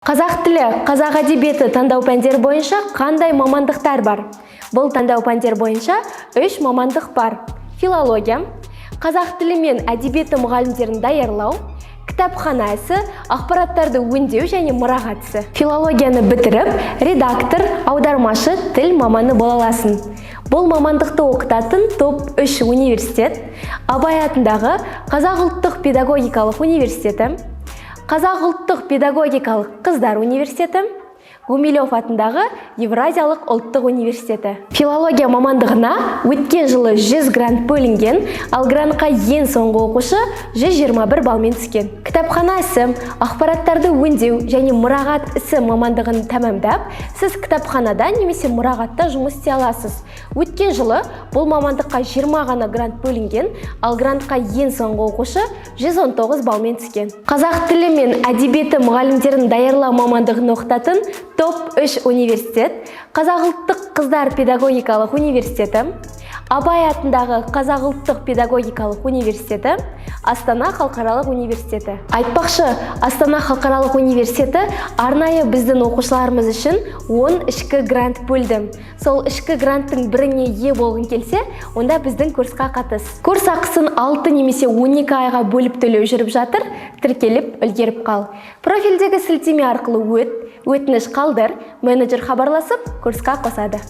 Қазақ тілі, қазақ әдебиеті таңдау пәндері бойынша қандай мамандықтар бар? Бұл таңдау пәндері бойынша 3 мамандық бар. Филология, қазақ тілі мен әдебиеті мұғалімдерін даярлау, кітапхана ісі, ақпараттарды өңдеу және мұрағат ісі. Филологияны бітіріп, редактор, аудармашы, тіл маманы бола аласың. Бұл мамандықты оқытатын топ 3 университет: Абай атындағы Қазақ ұлттық педагогикалық университеті, Қазақ ұлттық педагогикалық қыздар университеті, Гумилев атындағы Евразиялық ұлттық университеті. Филология мамандығына өткен жылы 100 грант бөлінген, ал грантқа ең соңғы оқушы 121 балмен түскен. Кітапхана ісі, ақпараттарды өңдеу және мұрағат ісі мамандығын тәмамдап, сіз кітапханада немесе мұрағатта жұмыс істей аласыз. Өткен жылы бұл мамандыққа 20 ғана грант бөлінген, ал грантқа ең соңғы оқушы 119 балмен түскен. Қазақ тілі мен әдебиеті мұғалімдерін даярлау мамандығын оқытатын топ 3 университет: Қазақ ұлттық қыздар педагогикалық университеті, Абай атындағы Қазақ ұлттық педагогикалық университеті, Астана халықаралық университеті. Айтпақшы, Астана халықаралық университеті арнайы біздің оқушыларымыз үшін 10 ішкі грант бөлді. Сол ішкі гранттың біріне ие болғың келсе, онда біздің курсқа қатыс. Курс ақысын 6 немесе 12 айға бөліп төлеу жүріп жатыр, тіркеліп үлгеріп қал. Профильдегі сілтеме арқылы өтініш қалдыр, менеджер хабарласып, курсқа қосады.